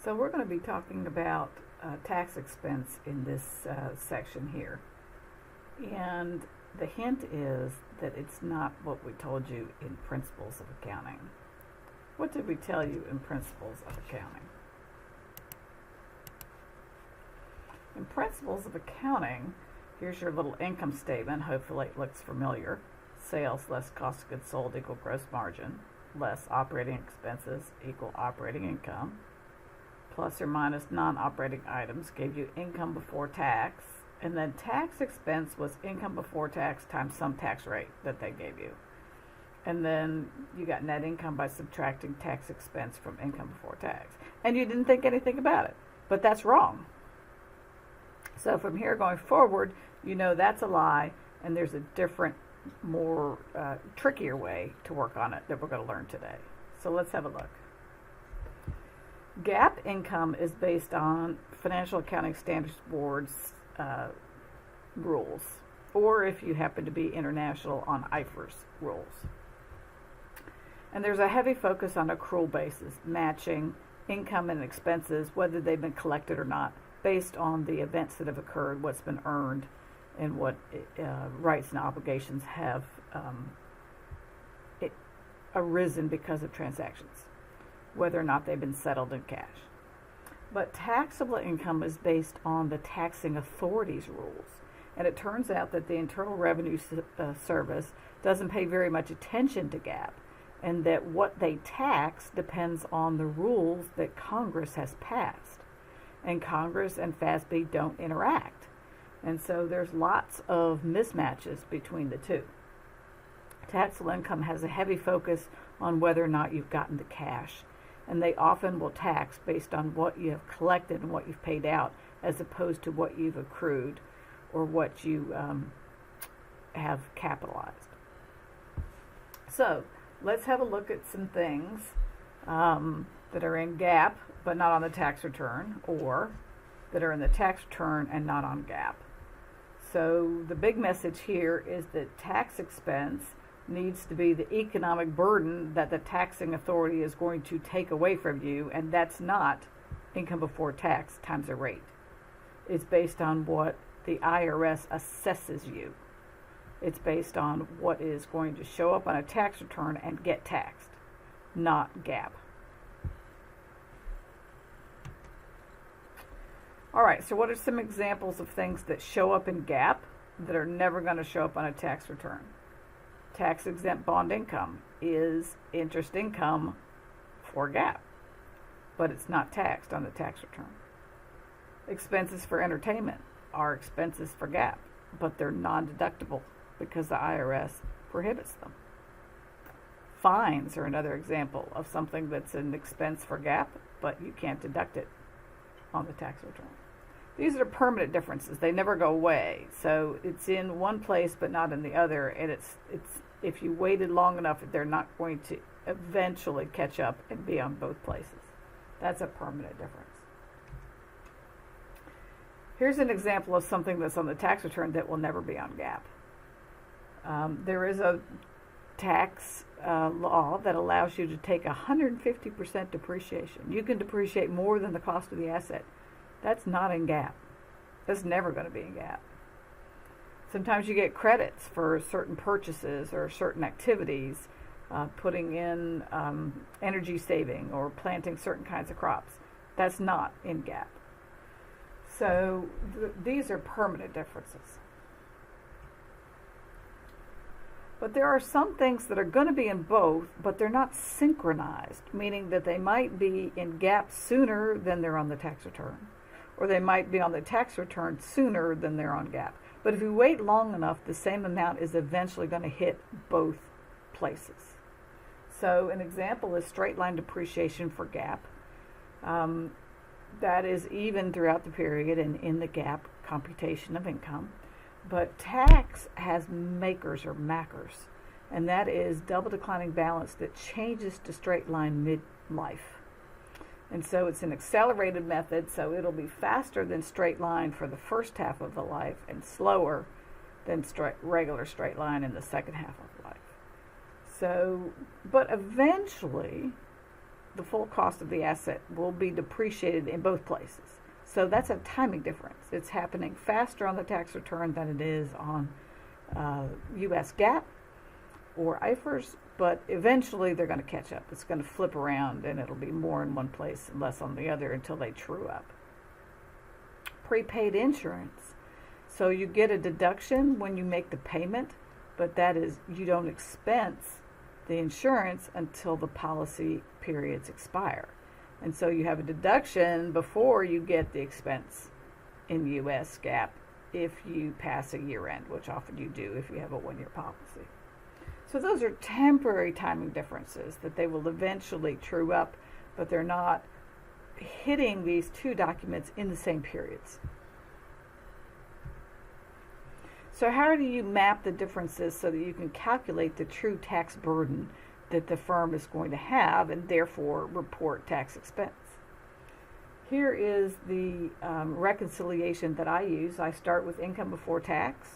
So we're going to be talking about tax expense in this section here. And the hint is that it's not what we told you in Principles of Accounting. What did we tell you in Principles of Accounting? In Principles of Accounting, here's your little income statement. Hopefully it looks familiar. Sales less cost of goods sold equal gross margin, less operating expenses equal operating income, plus or minus non-operating items gave you income before tax, and then tax expense was income before tax times some tax rate that they gave you. And then you got net income by subtracting tax expense from income before tax. And you didn't think anything about it, but that's wrong. So from here going forward, you know that's a lie, and there's a different, more trickier way to work on it that we're going to learn today. So let's have a look. GAAP Income is based on Financial Accounting Standards Board's rules, or if you happen to be international, on IFRS rules. And there's a heavy focus on accrual basis, matching income and expenses, whether they've been collected or not, based on the events that have occurred, what's been earned, and what rights and obligations have arisen because of transactions, whether or not they've been settled in cash. But taxable income is based on the taxing authority's rules. And it turns out that the Internal Revenue Service doesn't pay very much attention to GAAP, and that what they tax depends on the rules that Congress has passed. And Congress and FASB don't interact. And so there's lots of mismatches between the two. Taxable income has a heavy focus on whether or not you've gotten the cash. And they often will tax based on what you have collected and what you've paid out, as opposed to what you've accrued or what you have capitalized. So let's have a look at some things that are in GAAP but not on the tax return, or that are in the tax return and not on GAAP. So the big message here is that tax expense needs to be the economic burden that the taxing authority is going to take away from you, and that's not income before tax times a rate. It's based on what the IRS assesses you. It's based on what is going to show up on a tax return and get taxed, not GAAP. All right, so what are some examples of things that show up in GAAP that are never going to show up on a tax return? Tax-exempt bond income is interest income for GAAP, but it's not taxed on the tax return. Expenses for entertainment are expenses for GAAP, but they're non-deductible because the IRS prohibits them. Fines are another example of something that's an expense for GAAP, but you can't deduct it on the tax return. These are permanent differences. They never go away. So it's in one place but not in the other, and it's if you waited long enough, they're not going to eventually catch up and be on both places. That's a permanent difference. Here's an example of something that's on the tax return that will never be on GAAP. There is a tax law that allows you to take 150% depreciation. You can depreciate more than the cost of the asset. That's not in GAAP. That's never going to be in GAAP. Sometimes you get credits for certain purchases or certain activities, putting in energy saving or planting certain kinds of crops. That's not in GAAP. So these are permanent differences. But there are some things that are going to be in both, but they're not synchronized, meaning that they might be in GAAP sooner than they're on the tax return, or they might be on the tax return sooner than they're on GAAP. But if you wait long enough, the same amount is eventually going to hit both places. So an example is straight line depreciation for GAAP. That is even throughout the period and in the GAAP computation of income. But tax has makers or mackers, and that is double declining balance that changes to straight line mid-life. And so it's an accelerated method, so it'll be faster than straight line for the first half of the life and slower than regular straight line in the second half of life. So, but eventually, the full cost of the asset will be depreciated in both places. So that's a timing difference. It's happening faster on the tax return than it is on U.S. GAAP or IFRS, but eventually they're going to catch up. It's going to flip around and it'll be more in one place and less on the other until they true up. Prepaid insurance. So you get a deduction when you make the payment, but that is, you don't expense the insurance until the policy periods expire. And so you have a deduction before you get the expense in U.S. GAAP if you pass a year end, which often you do if you have a 1-year policy. So those are temporary timing differences that they will eventually true up, but they're not hitting these two documents in the same periods. So how do you map the differences so that you can calculate the true tax burden that the firm is going to have and therefore report tax expense? Here is the reconciliation that I use. I start with income before tax.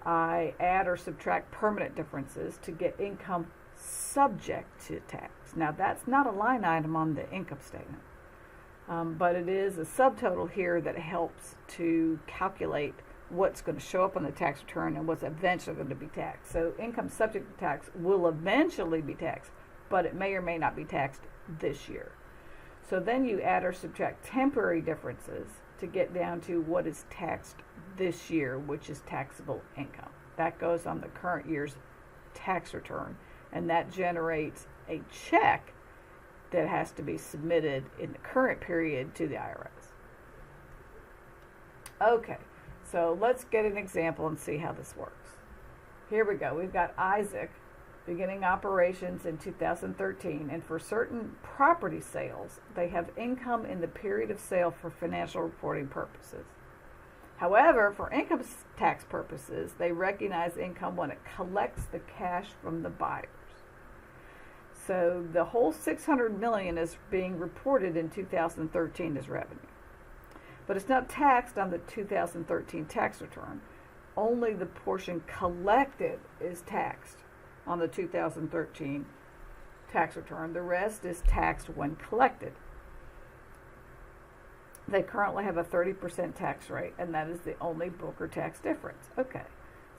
I add or subtract permanent differences to get income subject to tax. Now that's not a line item on the income statement, but it is a subtotal here that helps to calculate what's going to show up on the tax return and what's eventually going to be taxed. So income subject to tax will eventually be taxed, but it may or may not be taxed this year. So then you add or subtract temporary differences to get down to what is taxed this year, which is taxable income. That goes on the current year's tax return, and that generates a check that has to be submitted in the current period to the IRS. Okay. So let's get an example and see how this works. Here we go. We've got Isaac beginning operations in 2013, and for certain property sales, they have income in the period of sale for financial reporting purposes. However, for income tax purposes, they recognize income when it collects the cash from the buyers. So the whole $600 million is being reported in 2013 as revenue. But it's not taxed on the 2013 tax return. Only the portion collected is taxed on the 2013 tax return. The rest is taxed when collected. They currently have a 30% tax rate, and that is the only Booker tax difference. Okay,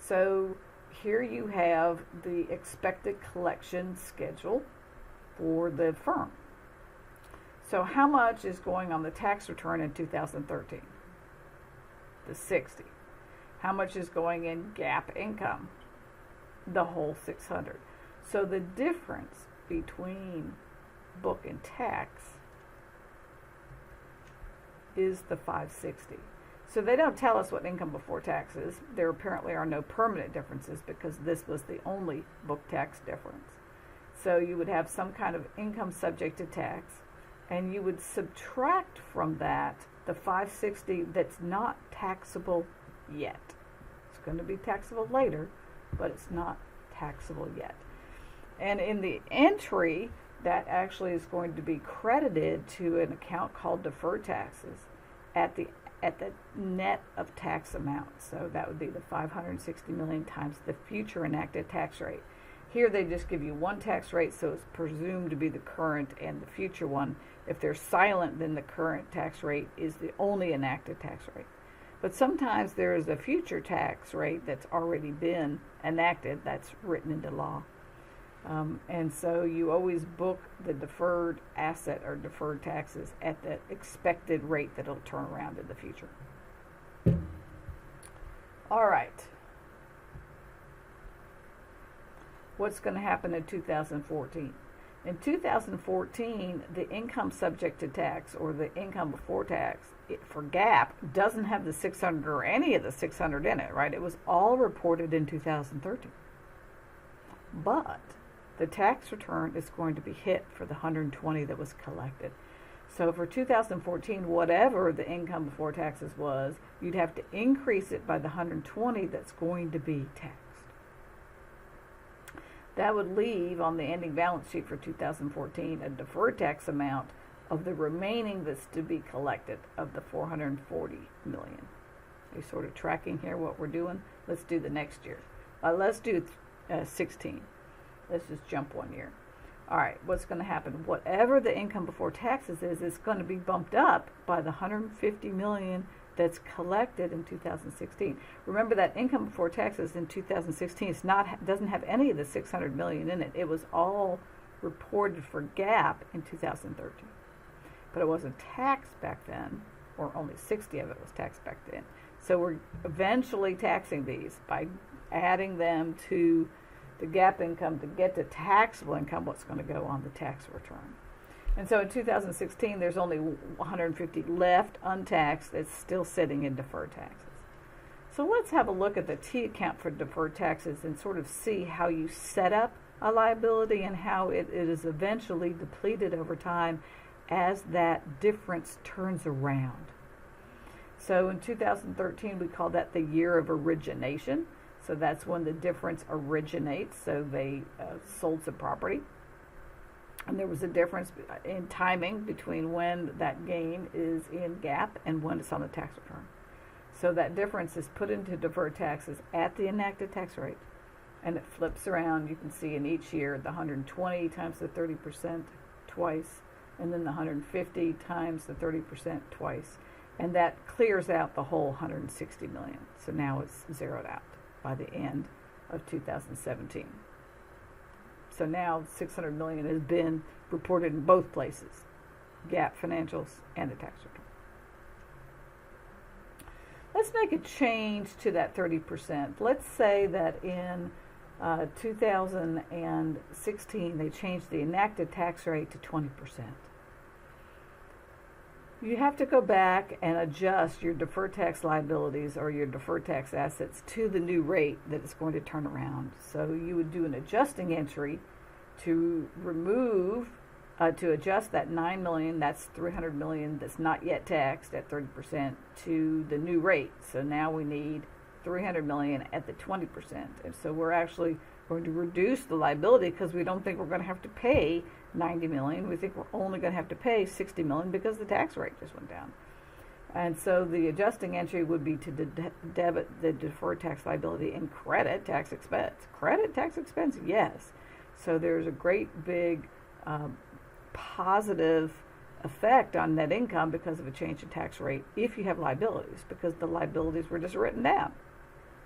so here you have the expected collection schedule for the firm. So how much is going on the tax return in 2013? The 60. How much is going in GAAP income? The whole 600. So the difference between book and tax is the 560. So they don't tell us what income before tax is. There apparently are no permanent differences because this was the only book tax difference. So you would have some kind of income subject to tax, and you would subtract from that the 560 that's not taxable yet. It's going to be taxable later, but it's not taxable yet. And in the entry, that actually is going to be credited to an account called deferred taxes at the net of tax amount. So that would be the 560 million times the future enacted tax rate. Here they just give you one tax rate, so it's presumed to be the current and the future one. If they're silent, then the current tax rate is the only enacted tax rate. But sometimes there is a future tax rate that's already been enacted, that's written into law. And so you always book the deferred asset or deferred taxes at the expected rate that it'll turn around in the future. All right. What's going to happen in 2014? In 2014, the income subject to tax, or the income before tax, for GAAP, doesn't have the 600 or any of the 600 in it, right? It was all reported in 2013. But the tax return is going to be hit for the 120 that was collected. So for 2014, whatever the income before taxes was, you'd have to increase it by the 120 that's going to be taxed. That would leave on the ending balance sheet for 2014 a deferred tax amount of the remaining that's to be collected of the 440 million. Are you sort of tracking here what we're doing? Let's do the next year. Let's do 16. Let's just jump one year. All right, what's going to happen? Whatever the income before taxes is, it's going to be bumped up by the $150 million that's collected in 2016. Remember that income before taxes in 2016 doesn't have any of the $600 million in it. It was all reported for GAAP in 2013, but it wasn't taxed back then, or only 60 of it was taxed back then. So we're eventually taxing these by adding them to the GAAP income to get to taxable income, what's going to go on the tax return. And so in 2016, there's only 150 left untaxed that's still sitting in deferred taxes. So let's have a look at the T account for deferred taxes and sort of see how you set up a liability and how it is eventually depleted over time as that difference turns around. So in 2013, we call that the year of origination. So that's when the difference originates. So they sold some property. And there was a difference in timing between when that gain is in GAAP and when it's on the tax return. So that difference is put into deferred taxes at the enacted tax rate. And it flips around. You can see in each year the 120 times the 30% twice, and then the 150 times the 30% twice. And that clears out the whole 160 million. So now it's zeroed out by the end of 2017. So now 600 million has been reported in both places, GAAP financials and the tax return. Let's make a change to that 30%. Let's say that in 2016 they changed the enacted tax rate to 20%. You have to go back and adjust your deferred tax liabilities or your deferred tax assets to the new rate that it's going to turn around. So you would do an adjusting entry to remove, to adjust that $9 million, that's $300 million that's not yet taxed at 30% to the new rate. So now we need $300 million at the 20%. And so we're actually going to reduce the liability because we don't think we're going to have to pay $90 million. We think we're only going to have to pay $60 million because the tax rate just went down. And so the adjusting entry would be to debit the deferred tax liability and credit tax expense. Credit tax expense, yes. So there's a great big positive effect on net income because of a change in tax rate if you have liabilities, because the liabilities were just written down.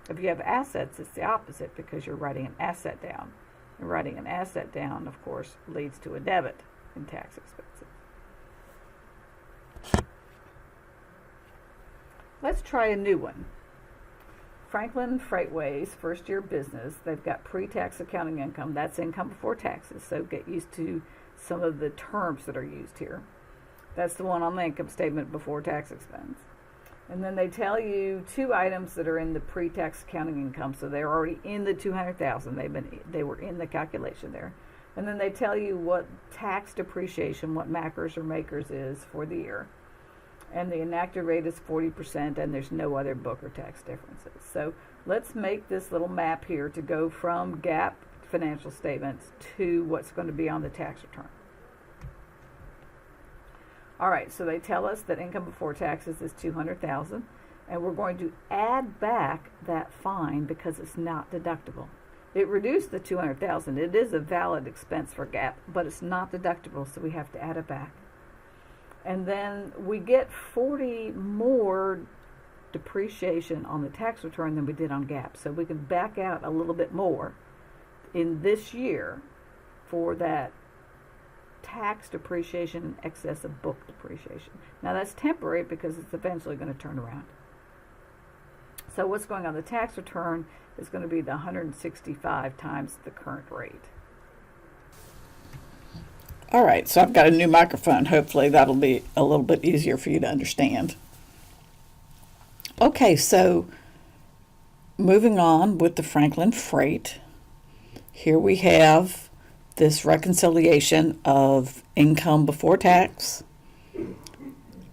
If you have assets, it's the opposite because you're writing an asset down. And writing an asset down, of course, leads to a debit in tax expenses. Let's try a new one. Franklin Freightways, first year business, they've got pre-tax accounting income. That's income before taxes, so get used to some of the terms that are used here. That's the one on the income statement before tax expense. And then they tell you two items that are in the pre-tax accounting income, so they're already in the $200,000. They were in the calculation there. And then they tell you what tax depreciation, what MACRS or MAKERS is for the year. And the enacted rate is 40%, and there's no other book or tax differences. So let's make this little map here to go from GAAP financial statements to what's going to be on the tax return. All right, so they tell us that income before taxes is $200,000, and we're going to add back that fine because it's not deductible. It reduced the $200,000. It is a valid expense for GAAP, but it's not deductible, so we have to add it back. And then we get 40 more depreciation on the tax return than we did on GAAP, so we can back out a little bit more in this year for that tax depreciation in excess of book depreciation. Now that's temporary because it's eventually going to turn around. So what's going on the tax return is going to be the 165 times the current rate. All right, so I've got a new microphone. Hopefully that'll be a little bit easier for you to understand. Okay, so moving on with the Franklin Freight. Here we have this reconciliation of income before tax,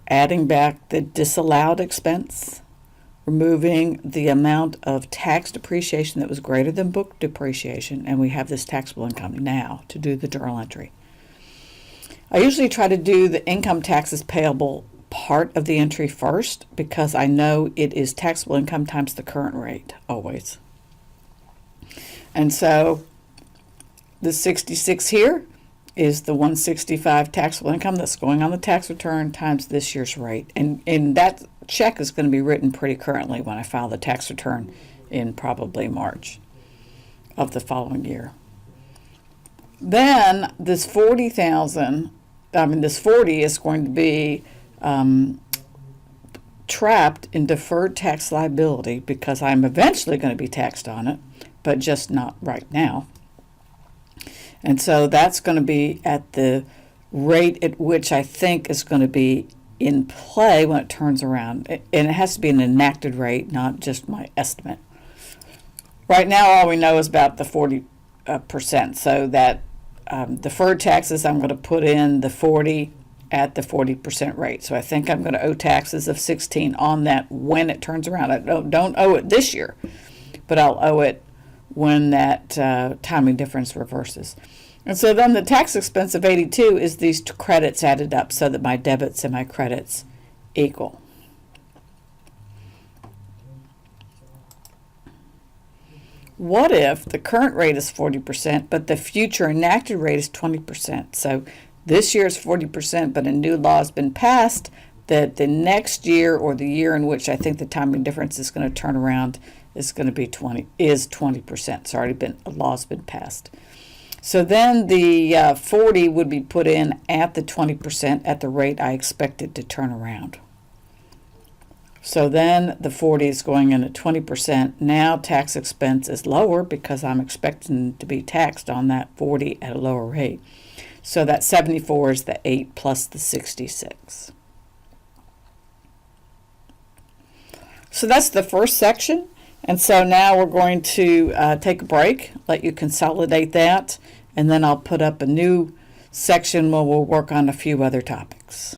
adding back the disallowed expense, removing the amount of tax depreciation that was greater than book depreciation, and we have this taxable income now to do the journal entry. I usually try to do the income taxes payable part of the entry first because I know it is taxable income times the current rate, always. And so the 66 here is the 165 taxable income that's going on the tax return times this year's rate. And that check is going to be written pretty currently when I file the tax return in probably March of the following year. Then this 40,000, this 40 is going to be trapped in deferred tax liability because I'm eventually going to be taxed on it, but just not right now. And so that's going to be at the rate at which I think is going to be in play when it turns around. And it has to be an enacted rate, not just my estimate. Right now, all we know is about the 40%. So that deferred taxes, I'm going to put in the 40 at the 40% rate. So I think I'm going to owe taxes of 16 on that when it turns around. I don't owe it this year, but I'll owe it when that timing difference reverses. And so then the tax expense of 82 is these credits added up so that my debits and my credits equal. What if the current rate is 40%, but the future enacted rate is 20%? So this year is 40%, but a new law has been passed that the next year or the year in which I think the timing difference is going to turn around is going to be 20%. It's already been, a law's been passed. So then the 40 would be put in at the 20% at the rate I expected to turn around. So then the 40 is going in at 20%. Now tax expense is lower because I'm expecting to be taxed on that 40 at a lower rate. So that 74 is the 8 plus the 66. So that's the first section. And so now we're going to take a break, let you consolidate that, and then I'll put up a new section where we'll work on a few other topics.